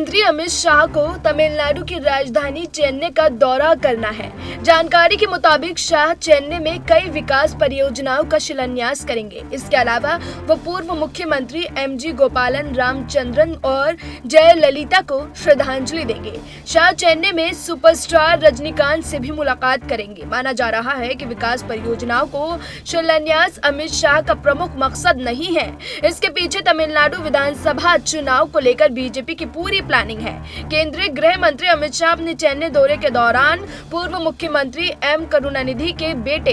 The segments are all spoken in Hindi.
मंत्री अमित शाह को तमिलनाडु की राजधानी चेन्नई का दौरा करना है। जानकारी के मुताबिक शाह चेन्नई में कई विकास परियोजनाओं का शिलान्यास करेंगे। इसके अलावा वो पूर्व मुख्यमंत्री एमजी गोपालन रामचंद्रन और जयललिता को श्रद्धांजलि देंगे। शाह चेन्नई में सुपरस्टार रजनीकांत से भी मुलाकात करेंगे। माना जा रहा है कि विकास परियोजनाओं को शिलान्यास अमित शाह का प्रमुख मकसद नहीं है। इसके पीछे तमिलनाडु विधानसभा चुनाव को लेकर बीजेपी की पूरी प्लानिंग है। केंद्रीय गृह मंत्री अमित शाह अपने चेन्नई दौरे के दौरान पूर्व मुख्यमंत्री एम करुणानिधि के बेटे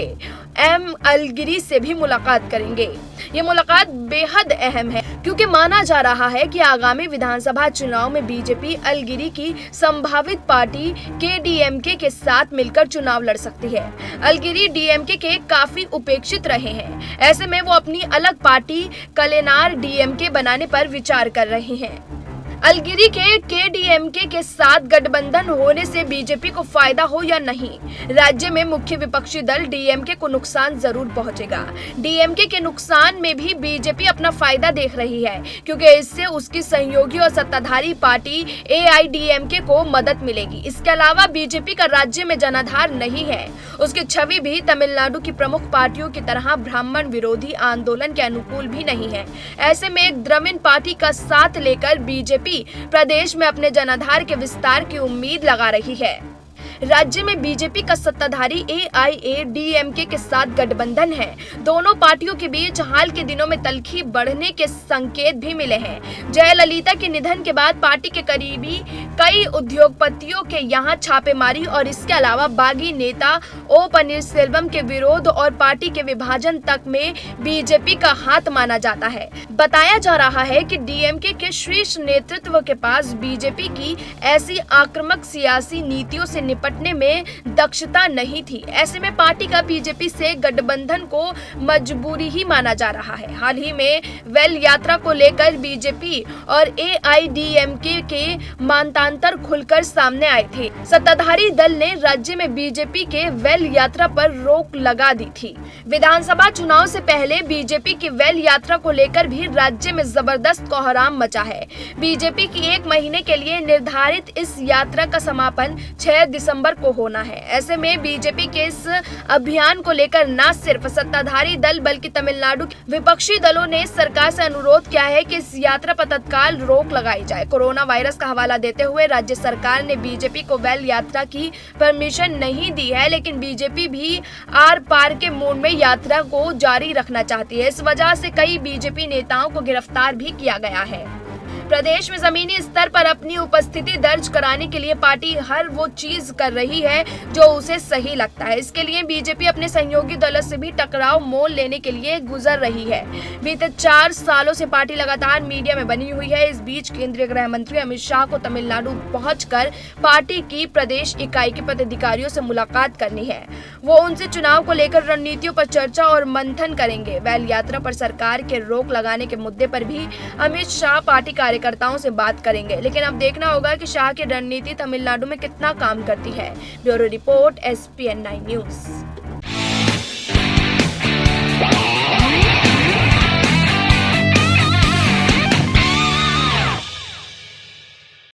एम अलगिरी से भी मुलाकात करेंगे। ये मुलाकात बेहद अहम है क्योंकि माना जा रहा है कि आगामी विधानसभा चुनाव में बीजेपी अलगिरी की संभावित पार्टी केडीएमके के साथ मिलकर चुनाव लड़ सकती है। अलगिरी डीएमके के काफी उपेक्षित रहे हैं। ऐसे में वो अपनी अलग पार्टी कलेनार डीएमके बनाने पर विचार कर रहे हैं। अलगिरी के केडीएमके के साथ गठबंधन होने से बीजेपी को फायदा हो या नहीं, राज्य में मुख्य विपक्षी दल डीएमके को नुकसान जरूर पहुंचेगा। डीएमके के नुकसान में भी बीजेपी अपना फायदा देख रही है क्योंकि इससे उसकी सहयोगी और सत्ताधारी पार्टी एआईडीएमके को मदद मिलेगी। इसके अलावा बीजेपी का राज्य में जनाधार नहीं है। उसकी छवि भी तमिलनाडु की प्रमुख पार्टियों की तरह ब्राह्मण विरोधी आंदोलन के अनुकूल भी नहीं है। ऐसे में एक द्रविड़ पार्टी का साथ लेकर बीजेपी प्रदेश में अपने जनाधार के विस्तार की उम्मीद लगा रही है। राज्य में बीजेपी का सत्ताधारी एआईएडीएमके के साथ गठबंधन है। दोनों पार्टियों के बीच हाल के दिनों में तल्खी बढ़ने के संकेत भी मिले हैं। जयललिता के निधन के बाद पार्टी के करीबी कई उद्योगपतियों के यहां छापेमारी और इसके अलावा बागी नेता ओ पनीरसेल्वम के विरोध और पार्टी के विभाजन तक में बीजेपी का हाथ माना जाता है। बताया जा रहा है कि डीएमके के शीर्ष नेतृत्व के पास बीजेपी की ऐसी आक्रामक सियासी नीतियों से निपटने में दक्षता नहीं थी। ऐसे में पार्टी का बीजेपी से गठबंधन को मजबूरी ही माना जा रहा है। हाल ही में वेल यात्रा को लेकर बीजेपी और एआईडीएमके के मानतांतर खुलकर सामने आए थे। सत्ताधारी दल ने राज्य में बीजेपी के वेल यात्रा पर रोक लगा दी थी। विधानसभा चुनाव से पहले बीजेपी की वेल यात्रा को लेकर भी राज्य में जबरदस्त कोहराम मचा है। बीजेपी की एक महीने के लिए निर्धारित इस यात्रा का समापन 6 दिसंबर को होना है। ऐसे में बीजेपी के इस अभियान को लेकर न सिर्फ सत्ताधारी दल बल्कि तमिलनाडु के विपक्षी दलों ने सरकार से अनुरोध किया है कि इस यात्रा पर तत्काल रोक लगाई जाए। कोरोना वायरस का हवाला देते हुए राज्य सरकार ने बीजेपी को वेल यात्रा की परमिशन नहीं दी है, लेकिन बीजेपी भी आर पार के मोड में यात्रा को जारी रखना चाहती है। इस वजह से कई बीजेपी नेताओं को गिरफ्तार भी किया गया है। प्रदेश में जमीनी स्तर पर अपनी उपस्थिति दर्ज कराने के लिए पार्टी हर वो चीज कर रही है जो उसे सही लगता है। इसके लिए बीजेपी अपने सहयोगी दलों से भी टकराव मोल लेने के लिए गुजर रही है। बीते 4 सालों से पार्टी लगातार मीडिया में बनी हुई है। इस बीच केंद्रीय गृह मंत्री अमित शाह को तमिलनाडु पहुंचकर पार्टी की प्रदेश इकाई के पदाधिकारियों से मुलाकात करनी है। वो उनसे चुनाव को लेकर रणनीतियों पर चर्चा और मंथन करेंगे। वेल यात्रा पर सरकार के रोक लगाने के मुद्दे पर भी अमित शाह पार्टी कार्यकर्ताओं से बात करेंगे, लेकिन अब देखना होगा कि शाह की रणनीति तमिलनाडु में कितना काम करती है। Bureau report SPN9 news.